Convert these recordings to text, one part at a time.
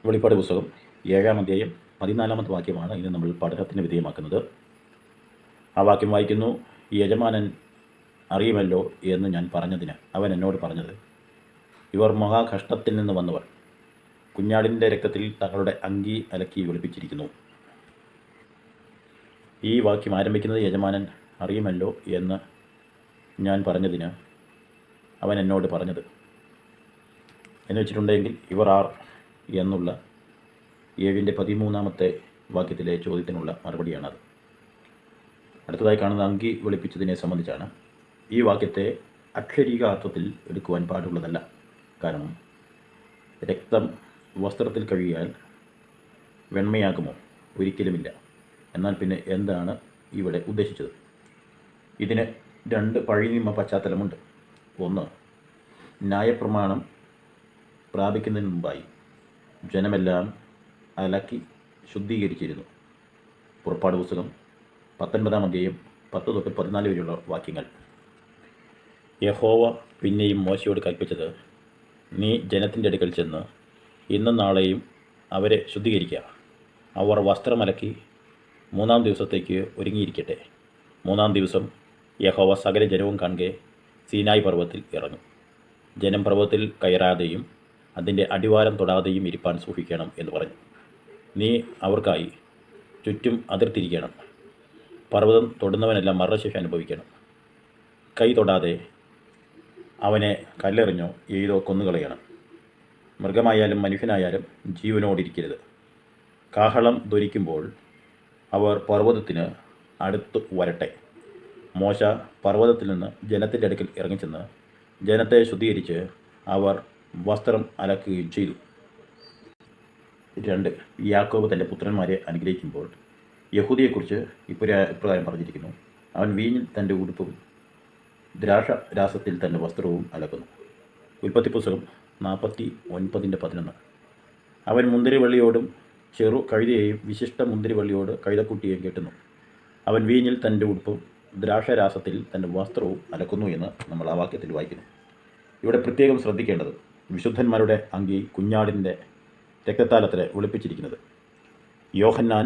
വെളിപ്പാട് പുസ്തകം 7-ാം അധ്യായം 14-ാമത്തെ വാക്യമാണ് ഇന്ന് നമ്മൾ പഠനത്തിന് വിധേയമാക്കുന്നത്. ആ വാക്യം വായിക്കുന്നു: യജമാനൻ അറിയുമല്ലോ എന്ന് ഞാൻ പറഞ്ഞതിന് അവൻ എന്നോട് പറഞ്ഞത്, ഇവർ മഹാകഷ്ടത്തിൽ നിന്ന് വന്നവർ, കുഞ്ഞാടിൻ്റെ രക്തത്തിൽ തങ്ങളുടെ അങ്കി അലക്കി വെളുപ്പിച്ചിരിക്കുന്നു. ഈ വാക്യം ആരംഭിക്കുന്നത് യജമാനൻ അറിയുമല്ലോ എന്ന് ഞാൻ പറഞ്ഞതിന് അവൻ എന്നോട് പറഞ്ഞത് എന്ന് വെച്ചിട്ടുണ്ടെങ്കിൽ ഇവർ ആർ എന്നുള്ള 7-ന്റെ 13-ാമത്തെ വാക്യത്തിലെ ചോദ്യത്തിനുള്ള മറുപടിയാണത്. അടുത്തതായി കാണുന്ന അങ്കി വെളുപ്പിച്ചതിനെ സംബന്ധിച്ചാണ്. ഈ വാക്യത്തെ അക്ഷരീക അർത്ഥത്തിൽ എടുക്കുവാൻ പാടുള്ളതല്ല. കാരണം രക്തം വസ്ത്രത്തിൽ കഴിയാൽ വെണ്മയാകുമോ? ഒരിക്കലുമില്ല. എന്നാൽ പിന്നെ എന്താണ് ഇവിടെ ഉദ്ദേശിച്ചത്? ഇതിന് 2 പഴയ നിയമ പശ്ചാത്തലമുണ്ട്. ഒന്ന്, ന്യായപ്രമാണം പ്രാപിക്കുന്നതിന് മുമ്പായി ജനമെല്ലാം അലക്കി ശുദ്ധീകരിച്ചിരുന്നു. പുറപ്പാട് പുസ്തകം 19-ാം അധ്യായം 10 തൊട്ട് 14 വരെയുള്ള വാക്യങ്ങൾ. യഹോവ പിന്നെയും മോശയോട് കൽപ്പിച്ചത്, നീ ജനത്തിൻ്റെ അടുക്കൽ ചെന്ന് ഇന്നും നാളെയും അവരെ ശുദ്ധീകരിക്കുക. അവർ വസ്ത്രമലക്കി 3-ാം ദിവസത്തേക്ക് ഒരുങ്ങിയിരിക്കട്ടെ. 3-ാം ദിവസം യഹോവ സകല ജനവും കാണുകെ സീനായി പർവ്വതത്തിൽ ഇറങ്ങും. ജനം പർവ്വതത്തിൽ കയറാതെയും അതിൻ്റെ അടിവാരം തൊടാതെയും ഇരിപ്പാൻ സൂക്ഷിക്കണം എന്ന് പറഞ്ഞു. നീ അവർക്കായി ചുറ്റും അതിർത്തിരിക്കണം. പർവ്വതം തൊടുന്നവനെല്ലാം മരണശിക്ഷ അനുഭവിക്കണം. കൈ തൊടാതെ അവനെ കല്ലെറിഞ്ഞോ എയ്തോ കൊന്നുകളയണം. മൃഗമായാലും മനുഷ്യനായാലും ജീവനോടിരിക്കരുത്. കാഹളം ധ്വനിക്കുമ്പോൾ അവർ പർവ്വതത്തിന് അടുത്ത് വരട്ടെ. മോശ പർവ്വതത്തിൽ നിന്ന് ജനത്തിൻ്റെ അടുക്കൽ ഇറങ്ങിച്ചെന്ന് ജനത്തെ ശുദ്ധീകരിച്ച് അവർ വസ്ത്രം അലക്കുകയും ചെയ്തു. 2, യാക്കോബ് തൻ്റെ പുത്രന്മാരെ അനുഗ്രഹിക്കുമ്പോൾ യഹൂദിയെക്കുറിച്ച് ഇപ്രകാരം പറഞ്ഞിരിക്കുന്നു: അവൻ വീഞ്ഞിൽ തൻ്റെ ഉടുപ്പും ദ്രാക്ഷാരാസത്തിൽ തൻ്റെ വസ്ത്രവും അലക്കുന്നു. ഉൽപ്പത്തി പുസ്തകം 49:11. അവൻ മുന്തിരിവള്ളിയോടും ചെറു കഴുതയെയും വിശിഷ്ട മുന്തിരിവള്ളിയോട് കഴുതക്കുട്ടിയെയും കെട്ടുന്നു. അവൻ വീഞ്ഞിൽ തൻ്റെ ഉടുപ്പും ദ്രാക്ഷാരാസത്തിൽ തൻ്റെ വസ്ത്രവും അലക്കുന്നു എന്ന് നമ്മൾ ആ വാക്യത്തിൽ വായിക്കുന്നു. ഇവിടെ പ്രത്യേകം ശ്രദ്ധിക്കേണ്ടത്, വിശുദ്ധന്മാരുടെ അങ്കി കുഞ്ഞാടിൻ്റെ രക്തത്താലത്രേ വെളുപ്പിച്ചിരിക്കുന്നത്. 1 യോഹന്നാൻ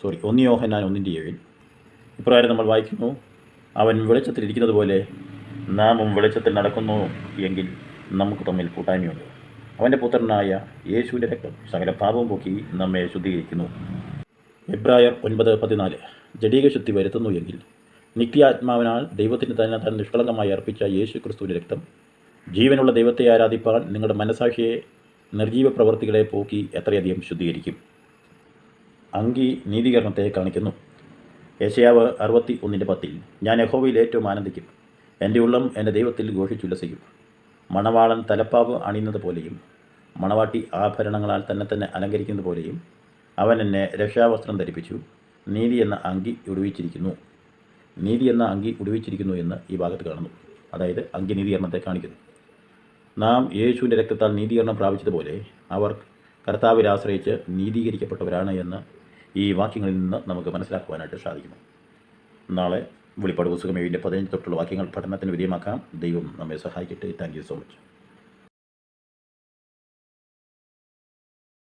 1:7 ഇപ്രകാരം നമ്മൾ വായിക്കുന്നു: അവൻ വെളിച്ചത്തിൽ ഇരിക്കുന്നത് പോലെ നാമും വെളിച്ചത്തിൽ നടക്കുന്നു എങ്കിൽ നമുക്ക് തമ്മിൽ കൂട്ടായ്മയുണ്ട്. അവൻ്റെ പുത്രനായ യേശുവിൻ്റെ രക്തം സകല പാപവും പോക്കി നമ്മെ ശുദ്ധീകരിക്കുന്നു. എബ്രായർ 9:14 ജഡീക ശുദ്ധി വരുത്തുന്നു എങ്കിൽ നിത്യാത്മാവിനാൽ ദൈവത്തിന് തന്നെ താൻ നിഷ്കളങ്കമായി അർപ്പിച്ച യേശു ക്രിസ്തുവിൻ്റെ രക്തം ജീവനുള്ള ദൈവത്തെ ആരാധിപ്പാൻ നിങ്ങളുടെ മനസാക്ഷിയെ നിർജീവ പ്രവൃത്തികളെ പോക്കി എത്രയധികം ശുദ്ധീകരിക്കും. അങ്കി നീതീകരണത്തെ കാണിക്കുന്നു. യെശയ്യാവ് 61:10 ഞാൻ യഹോവയിൽ ഏറ്റവും ആനന്ദിക്കും, എൻ്റെ ഉള്ളം എൻ്റെ ദൈവത്തിൽ ഘോഷിച്ചുല്ലസിക്കും. മണവാളൻ തലപ്പാവ് അണിയുന്നത് പോലെയും മണവാട്ടി ആഭരണങ്ങളാൽ തന്നെ അലങ്കരിക്കുന്നത് പോലെയും അവൻ എന്നെ രക്ഷാവസ്ത്രം ധരിപ്പിച്ചു, നീതി എന്ന അങ്കി ഉടുവിച്ചിരിക്കുന്നു. നീതി എന്ന അങ്കി ഉടുവിച്ചിരിക്കുന്നു എന്ന് ഈ ഭാഗത്ത് കാണുന്നു. അതായത് അങ്കി നീതീകരണത്തെ കാണിക്കുന്നു. നാം യേശുവിൻ്റെ രക്തത്താൽ നീതീകരണം പ്രാപിച്ചതുപോലെ അവർ കർത്താവിൽ ആശ്രയിച്ച് നീതീകരിക്കപ്പെട്ടവരാണ് എന്ന് ഈ വാക്യങ്ങളിൽ നിന്ന് നമുക്ക് മനസ്സിലാക്കുവാനായിട്ട് സാധിക്കുന്നു. നാളെ വെളിപ്പാട് പുസ്തകം 7-ന്റെ 15 തൊട്ടുള്ള വാക്യങ്ങൾ പഠനത്തിന് വിധേയമാക്കാം. ദൈവം നമ്മെ സഹായിക്കട്ടെ. Thank you so much.